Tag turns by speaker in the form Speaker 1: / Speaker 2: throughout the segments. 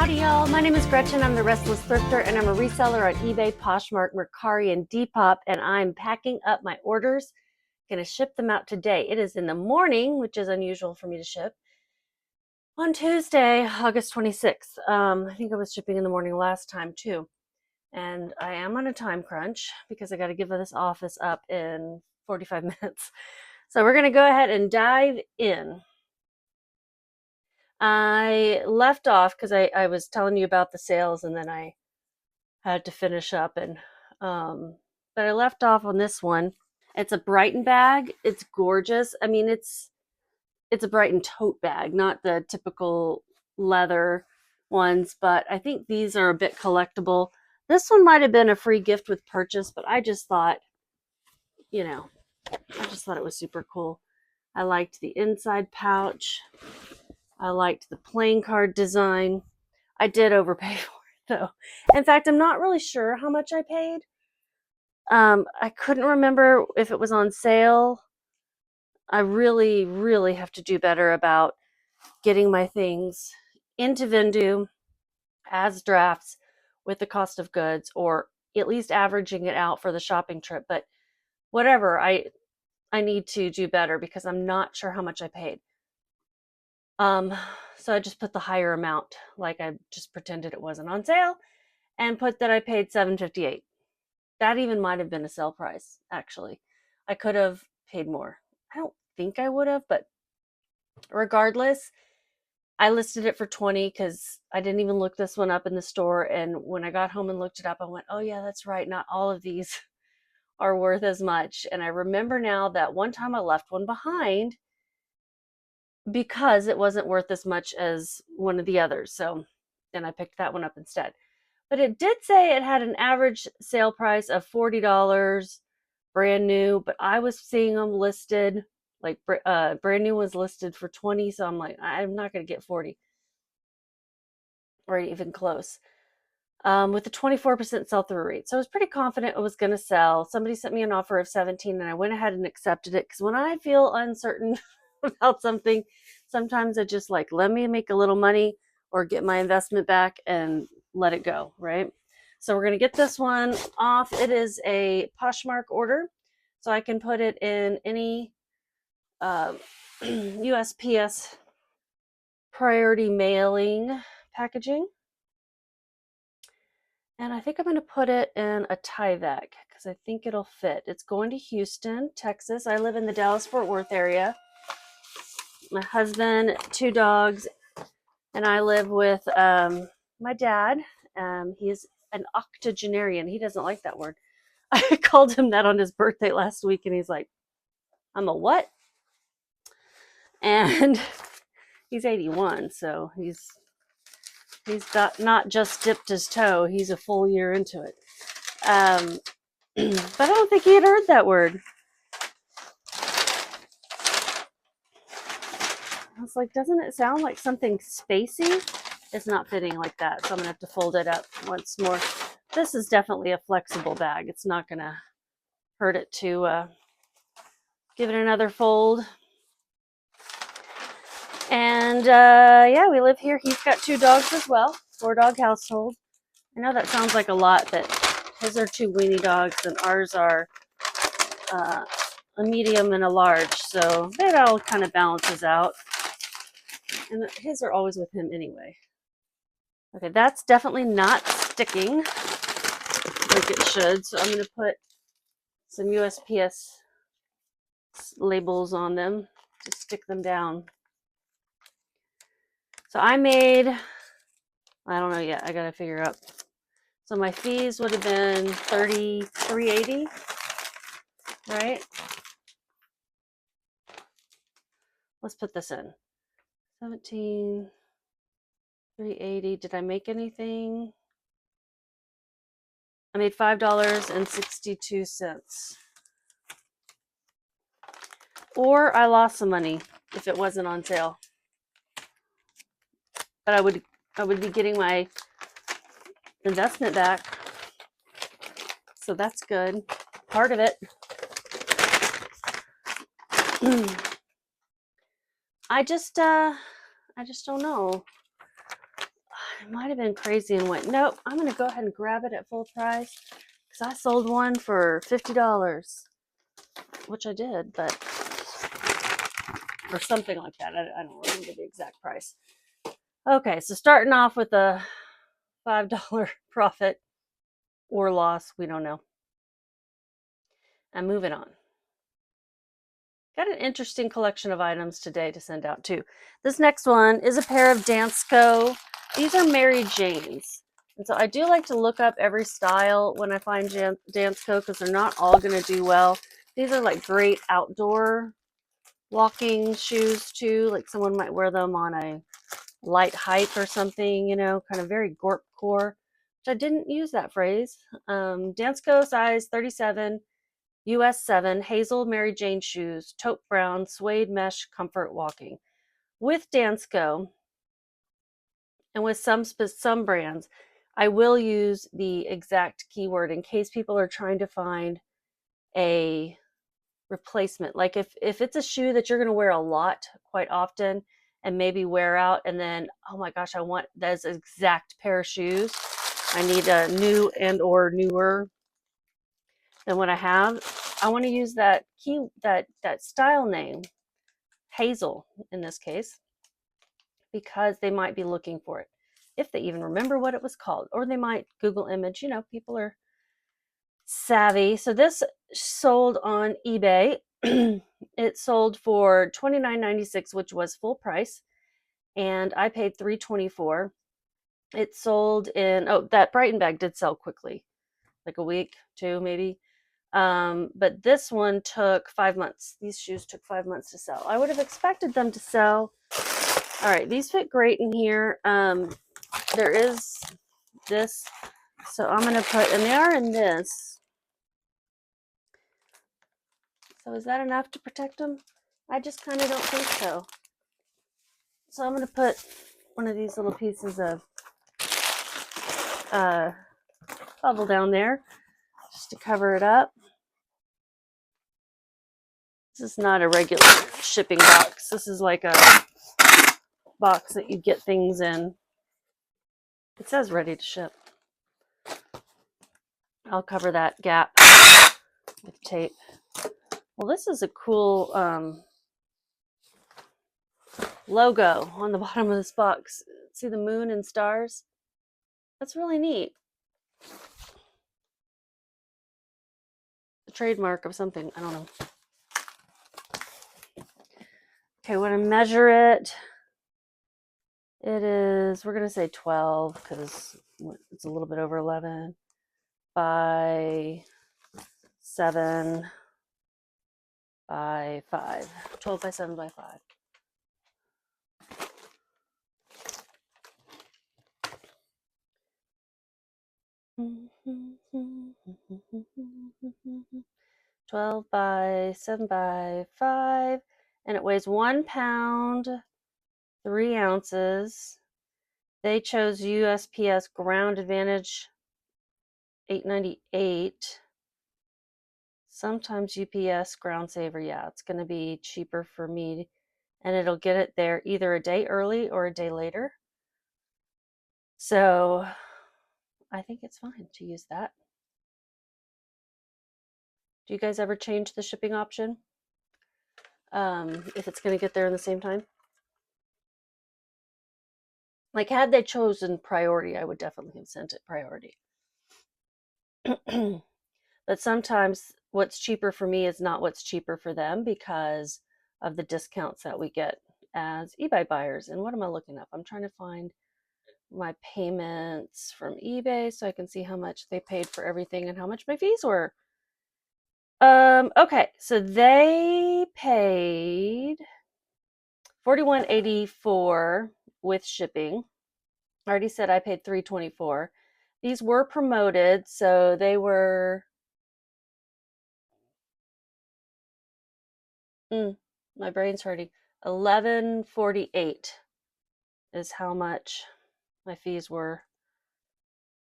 Speaker 1: Howdy y'all, my name is Gretchen. I'm the Restless Thrifter and I'm a reseller on eBay, Poshmark, Mercari, and Depop, and I'm packing up my orders. Gonna ship them out today. It is in the morning, which is unusual for me to ship. On Tuesday, August 26th. I think I was shipping in the morning last time too. And I am on a time crunch because I got to give this office up in 45 minutes. So we're gonna go ahead and dive in. I left off because I was telling you about the sales and then I had to finish up but I left off on this one. It's a Brighton bag. It's gorgeous. I mean, it's a Brighton tote bag, not the typical leather ones, but I think these are a bit collectible. This one might have been a free gift with purchase, but I just thought, I just thought it was super cool. I liked the inside pouch. I liked the playing card design. I did overpay for it though. In fact, I'm not really sure how much I paid. I couldn't remember if it was on sale. I really, really have to do better about getting my things into Vendoo as drafts with the cost of goods, or at least averaging it out for the shopping trip. But whatever, I need to do better because I'm not sure how much I paid. So I just put the higher amount, like I just pretended it wasn't on sale, and put that I paid $7.58. That even might have been a sale price, actually. I could have paid more. I don't think I would have, but regardless, I listed it for 20 because I didn't even look this one up in the store. And when I got home and looked it up, I went, oh yeah, that's right. Not all of these are worth as much. And I remember now that one time I left one behind because it wasn't worth as much as one of the others. So then I picked that one up instead. But it did say it had an average sale price of $40, brand new. But I was seeing them listed, like brand new was listed for 20. So I'm like, I'm not going to get 40 or even close. With a 24% sell-through rate. So I was pretty confident it was going to sell. Somebody sent me an offer of 17 and I went ahead and accepted it because when I feel uncertain about something, sometimes I just like, let me make a little money or get my investment back and let it go, right? So we're going to get this one off. It is a Poshmark order, so I can put it in any USPS priority mailing packaging. And I think I'm going to put it in a Tyvek because I think it'll fit. It's going to Houston, Texas. I live in the Dallas-Fort Worth area. My husband, 2 dogs, and I live with my dad. He's an octogenarian. He doesn't like that word. I called him that on his birthday last week, and he's like, I'm a what? And he's 81, so he's not just dipped his toe. He's a full year into it. But I don't think he had heard that word. I was like, doesn't it sound like something spacey? It's not fitting like that, so I'm going to have to fold it up once more. This is definitely a flexible bag. It's not going to hurt it to give it another fold. And yeah, we live here. He's got 2 dogs as well, 4-dog household. I know that sounds like a lot, but his are 2 weenie dogs and ours are a medium and a large, so it all kind of balances out. And his are always with him anyway. Okay, that's definitely not sticking like it should, so I'm going to put some USPS labels on them to stick them down. So I made, I don't know yet, I got to figure out. So my fees would have been $33.80, right? Let's put this in. $17,380. Did I make anything? I made $5.62. Or I lost some money if it wasn't on sale. But I would be getting my investment back. So that's good. Part of it. I just don't know. I might have been crazy and went, nope, I'm going to go ahead and grab it at full price because I sold one for $50, which I did, but, or something like that. I don't remember the exact price. Okay, so starting off with a $5 profit or loss, we don't know. And moving on. Got an interesting collection of items today to send out too. This next one is a pair of Dansko. These are Mary Janes. And so I do like to look up every style when I find Dansko because they're not all going to do well. These are like great outdoor walking shoes too. Like someone might wear them on a light hike or something, you know, kind of very gorp core, which I didn't use that phrase. Dansko size 37. US 7 Hazel Mary Jane shoes, taupe brown, suede mesh comfort walking. With Dansko and with some brands, I will use the exact keyword in case people are trying to find a replacement. Like if it's a shoe that you're going to wear a lot quite often and maybe wear out and then, oh my gosh, I want those exact pair of shoes. I need a new and or newer than what I have. I want to use that style name, Hazel in this case, because they might be looking for it. If they even remember what it was called, or they might Google image, you know, people are savvy. So this sold on eBay. It sold for $29.96, which was full price, and I paid $3.24. It sold in, oh, that Brighton bag did sell quickly, like a week, two maybe. But this one took 5 months. These shoes took 5 months to sell. I would have expected them to sell. All right, these fit great in here. There is this, so I'm gonna put, and they are in this. So is that enough to protect them? I just kind of don't think so. So I'm gonna put one of these little pieces of bubble down there just to cover it up. This is not a regular shipping box. This is like a box that you get things in. It says ready to ship. I'll cover that gap with tape. Well, this is a cool logo on the bottom of this box. See the moon and stars? That's really neat. A trademark of something. I don't know. Okay, when I measure it, it is, we're going to say 12 because it's a little bit over 11 by 7 by 5. 12 by 7 by 5. Mm-hmm. 12 by 7 by 5, and it weighs 1 pound, 3 ounces. They chose USPS Ground Advantage 898. Sometimes UPS Ground Saver, yeah, it's going to be cheaper for me, and it'll get it there either a day early or a day later. So I think it's fine to use that. Do you guys ever change the shipping option if it's going to get there in the same time? Like, had they chosen priority, I would definitely have sent it priority. But sometimes what's cheaper for me is not what's cheaper for them because of the discounts that we get as eBay buyers. And what am I looking up? I'm trying to find my payments from eBay so I can see how much they paid for everything and how much my fees were. Okay, so they paid $41.84 with shipping. I already said I paid $3.24. These were promoted, so they were my brain's hurting. $11.48 is how much my fees were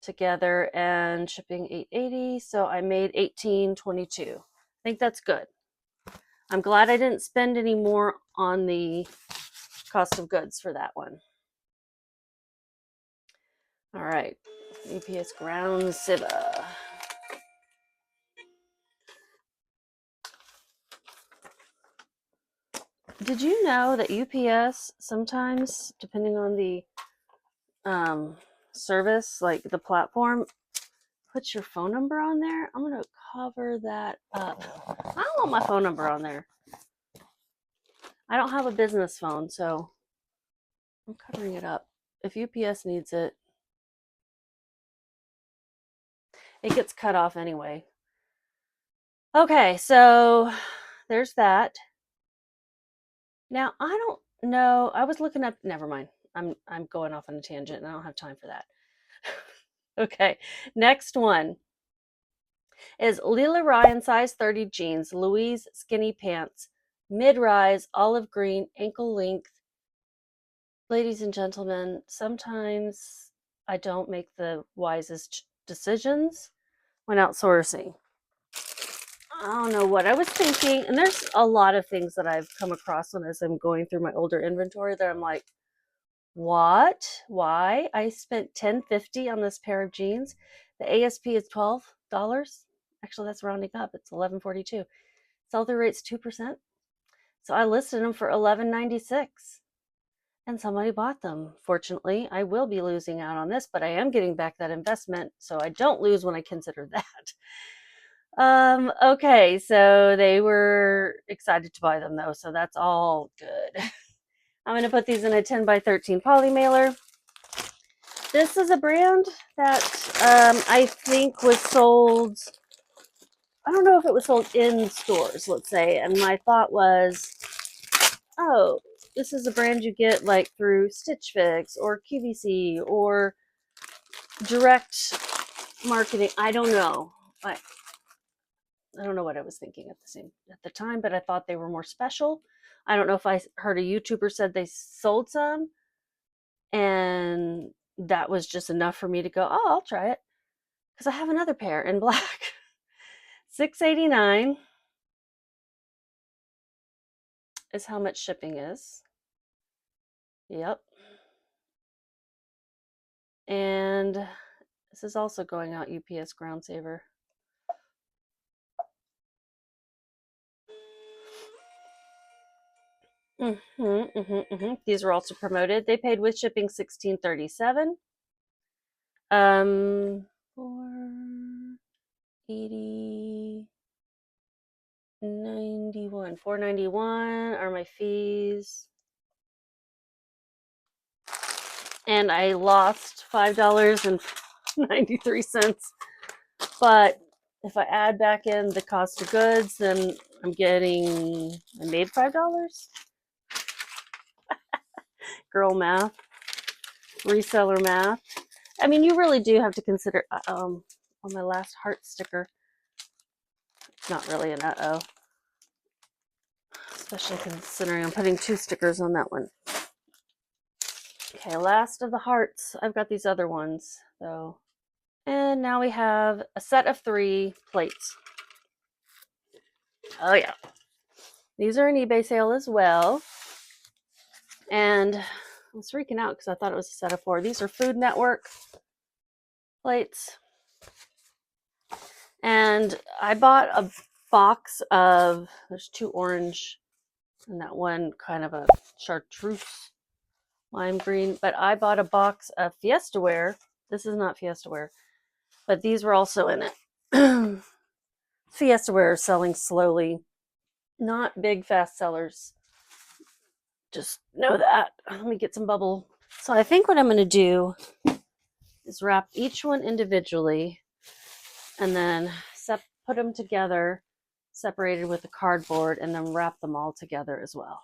Speaker 1: together, and shipping $8.80, so I made $18.22. I think that's good. I'm glad I didn't spend any more on the cost of goods for that one. All right, UPS ground Siva. Did you know that UPS sometimes, depending on the service, like the platform, puts your phone number on there? I'm going to cover that up. I don't want my phone number on there. I don't have a business phone, so I'm covering it up. If UPS needs it, it gets cut off anyway. Okay, so there's that. Now, I don't know. I was looking up, never mind. I'm going off on a tangent and I don't have time for that. Okay, next one is Leela Ryan size 30 jeans, Louise skinny pants, mid-rise, olive green, ankle length. Ladies and gentlemen, sometimes I don't make the wisest decisions when outsourcing. I don't know what I was thinking, and there's a lot of things that I've come across as I'm going through my older inventory that I'm like, what? Why? I spent $10.50 on this pair of jeans. The ASP is $12. Actually, that's rounding up. It's $11.42. Sell-through rate's 2%. So I listed them for $11.96. And somebody bought them. Fortunately, I will be losing out on this, but I am getting back that investment, so I don't lose when I consider that. Okay, so they were excited to buy them though, so that's all good. I'm going to put these in a 10 by 13 poly mailer. This is a brand that I think was sold, I don't know if it was sold in stores, let's say, and my thought was, oh, this is a brand you get like through Stitch Fix or QVC or direct marketing. I don't know. I don't know what I was thinking at the time, but I thought they were more special. I don't know if I heard a YouTuber said they sold some, and that was just enough for me to go, oh, I'll try it, because I have another pair in black. $6.89 is how much shipping is. Yep. And this is also going out UPS Ground Saver. These were also promoted. They paid with shipping $16.37. $4.80, $91. $4.91 are my fees. And I lost $5.93. But if I add back in the cost of goods, then I made $5. Girl math, reseller math. I mean, you really do have to consider, on my last heart sticker, it's not really an uh-oh. Especially considering I'm putting 2 stickers on that one. Okay, last of the hearts. I've got these other ones, though. And now we have a set of 3 plates. Oh, yeah. These are an eBay sale as well. And I was freaking out because I thought it was a set of 4. These are Food Network plates. And I bought a box of, there's 2 orange and that one kind of a chartreuse lime green. But I bought a box of Fiestaware. This is not Fiestaware, but these were also in it. Fiestaware is selling slowly. Not big fast sellers. Just know that. Let me get some bubble. So I think what I'm going to do is wrap each one individually and then put them together, separated with the cardboard, and then wrap them all together as well.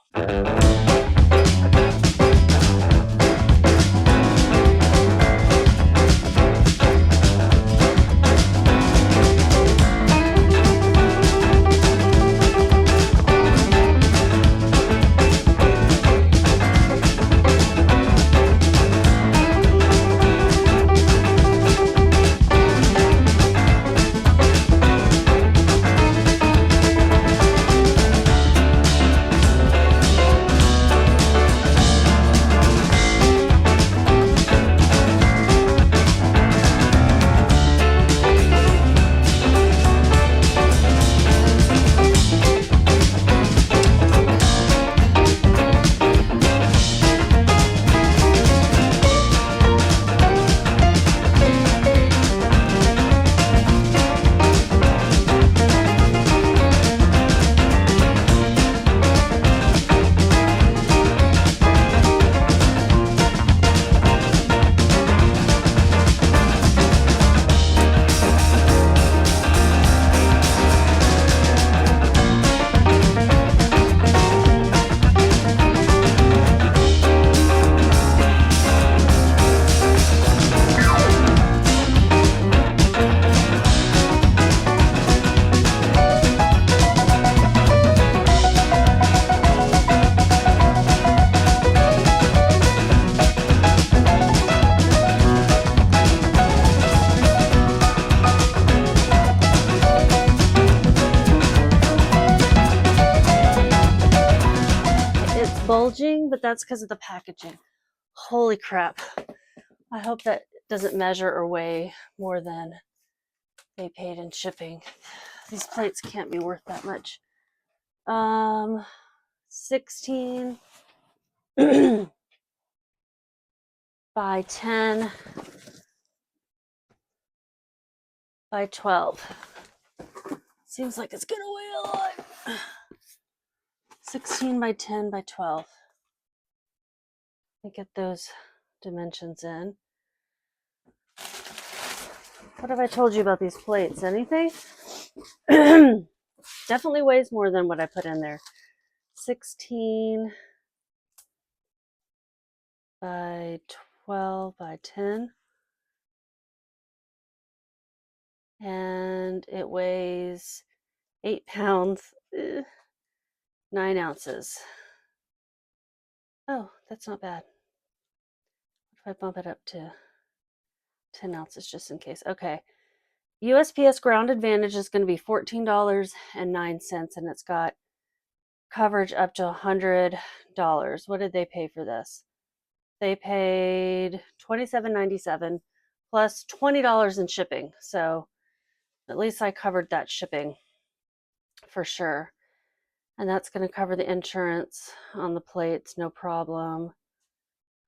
Speaker 1: that's because of the packaging. Holy crap. I hope that doesn't measure or weigh more than they paid in shipping. These plates can't be worth that much. 16 by 10 by 12. Seems like it's gonna weigh a lot. 16 by 10 by 12. Let me get those dimensions in. What have I told you about these plates? Anything? Definitely weighs more than what I put in there. 16 by 12 by 10. And it weighs 8 pounds, 9 ounces. Oh, that's not bad. If I bump it up to 10 ounces just in case. Okay. USPS Ground Advantage is going to be $14.09, and it's got coverage up to $100. What did they pay for this? They paid $27.97 plus $20 in shipping. So at least I covered that shipping for sure. And that's going to cover the insurance on the plates, no problem.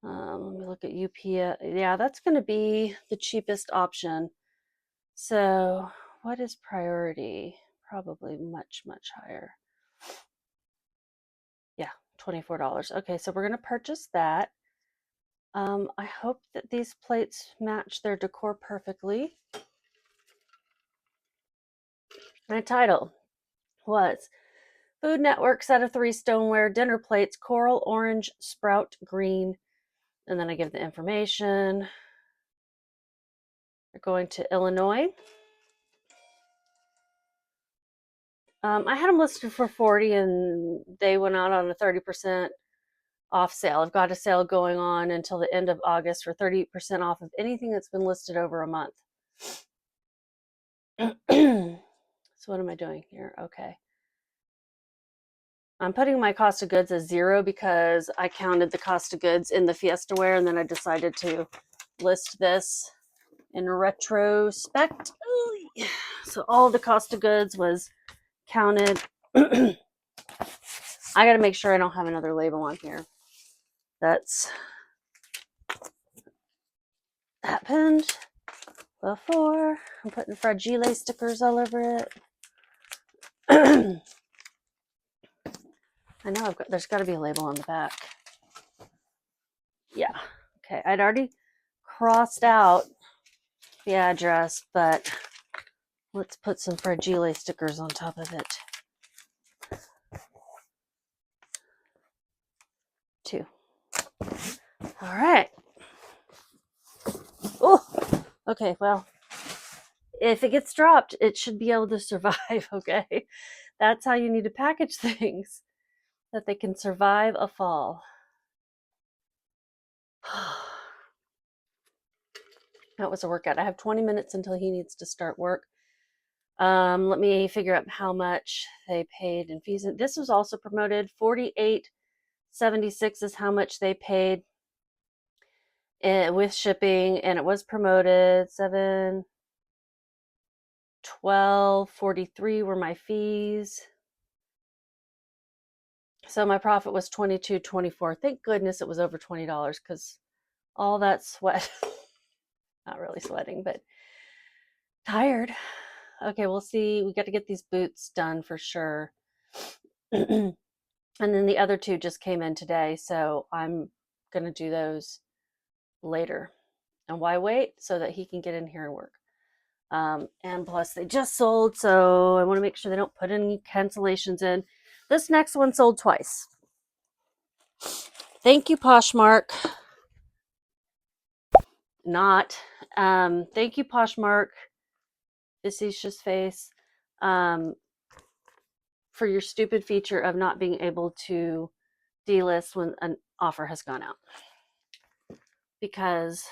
Speaker 1: Let me look at UPS. Yeah, that's going to be the cheapest option. So what is priority? Probably much, much higher. Yeah, $24. Okay, so we're going to purchase that. I hope that these plates match their decor perfectly. My title was Food Network set of 3 stoneware dinner plates, coral, orange, sprout, green. And then I give the information. They're going to Illinois. I had them listed for $40 and they went out on a 30% off sale. I've got a sale going on until the end of August for 30% off of anything that's been listed over a month. So what am I doing here? Okay. I'm putting my cost of goods as 0 because I counted the cost of goods in the Fiesta wear, and then I decided to list this in retrospect. So all the cost of goods was counted. I got to make sure I don't have another label on here. That's happened before. I'm putting fragile stickers all over it. I know there's got to be a label on the back. Yeah. Okay. I'd already crossed out the address, but let's put some fragile stickers on top of it. 2. All right. Oh, okay. Well, if it gets dropped, it should be able to survive. Okay. That's how you need to package things, that they can survive a fall. That was a workout. I have 20 minutes until he needs to start work. Let me figure out how much they paid in fees. This was also promoted. $48.76 is how much they paid with shipping, and it was promoted. $12.43 were my fees. So my profit was $22.24. Thank goodness it was over $20 because all that sweat, not really sweating, but tired. Okay, we'll see. We got to get these boots done for sure. And then the other 2 just came in today, so I'm going to do those later. And why wait? So that he can get in here and work. And plus they just sold, so I want to make sure they don't put any cancellations in. This next one sold twice. Thank you, Poshmark. Not. Thank you, Poshmark. Facetious face. For your stupid feature of not being able to delist when an offer has gone out. Because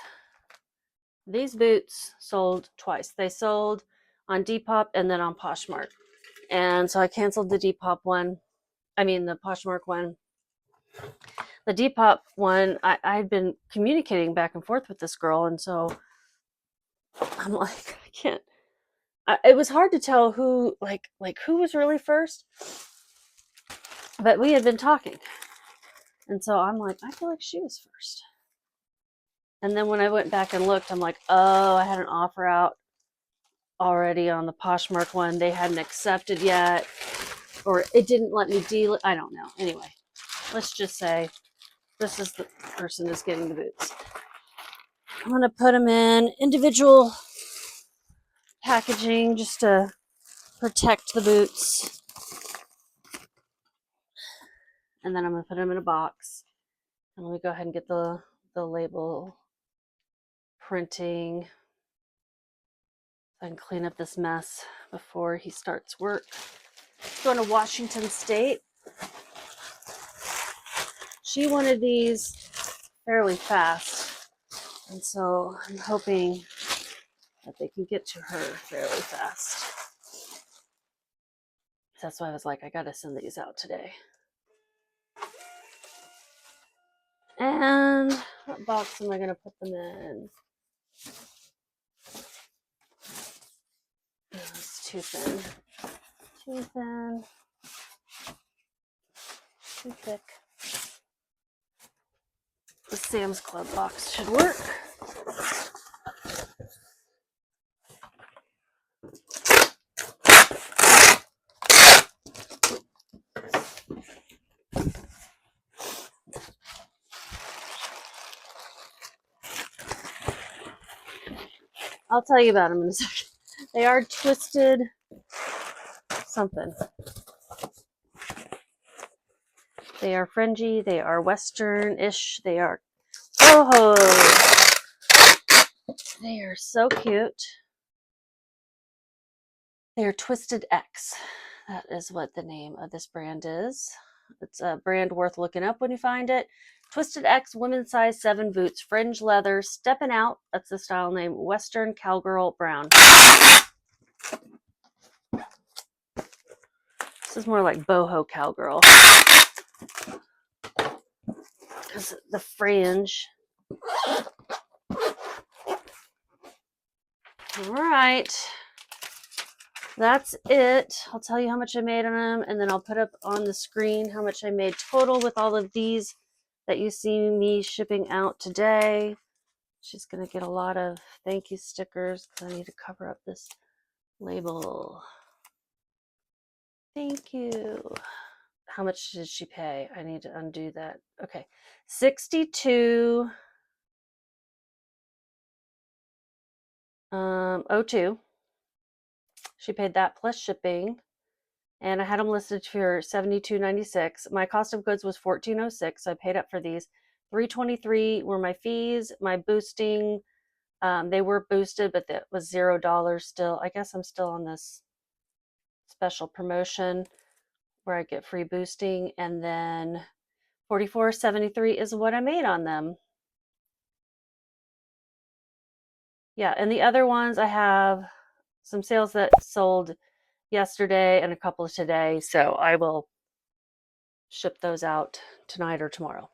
Speaker 1: these boots sold twice. They sold on Depop and then on Poshmark. And so I canceled the Depop one. I mean the Poshmark one. The Depop one, I had been communicating back and forth with this girl, and so I'm like, I can't. It was hard to tell who, like who was really first, but we had been talking, and so I'm like, I feel like she was first. And then when I went back and looked, I'm like, oh, I had an offer out already on the Poshmark one. They hadn't accepted yet, or it didn't let me deal. I don't know. Anyway, let's just say this is the person who's getting the boots. I'm going to put them in individual packaging just to protect the boots. And then I'm going to put them in a box. And let me go ahead and get the label printing. So I can clean up this mess before he starts work. Going to Washington State. She wanted these fairly fast. And so I'm hoping that they can get to her fairly fast. That's why I was like, I got to send these out today. And what box am I going to put them in? Oh, it's too thin. Too thin. Too thick. The Sam's Club box should work. I'll tell you about them in a second. They are twisted something. They are fringy. They are Western-ish. They are boho. They are so cute. They are Twisted X. That is what the name of this brand is. It's a brand worth looking up when you find it. Twisted X women's size 7 boots, fringe leather, stepping out. That's the style name. Western Cowgirl Brown. This is more like boho cowgirl. Because the fringe. All right. That's it. I'll tell you how much I made on them, and then I'll put up on the screen how much I made total with all of these that you see me shipping out today. She's going to get a lot of thank you stickers because I need to cover up this label. Thank you. How much did she pay? I need to undo that. Okay. $62.02. She paid that plus shipping. And I had them listed for $72.96. My cost of goods was $14.06. So I paid up for these. $3.23 were my fees. My boosting, they were boosted, but that was $0 still. I guess I'm still on this special promotion where I get free boosting. And then $44.73 is what I made on them. Yeah, and the other ones I have some sales that sold yesterday and a couple today. So I will ship those out tonight or tomorrow.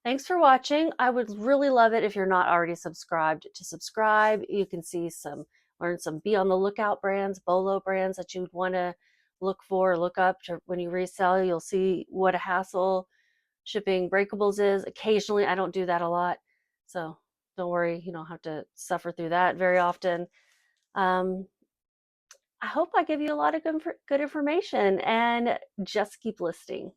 Speaker 1: Thanks for watching. I would really love it if you're not already subscribed to subscribe. You can see learn some be on the lookout brands, BOLO brands that you'd want to look for, look up to when you resell. You'll see what a hassle shipping breakables is. Occasionally, I don't do that a lot. So don't worry, you don't have to suffer through that very often. I hope I give you a lot of good information and just keep listing.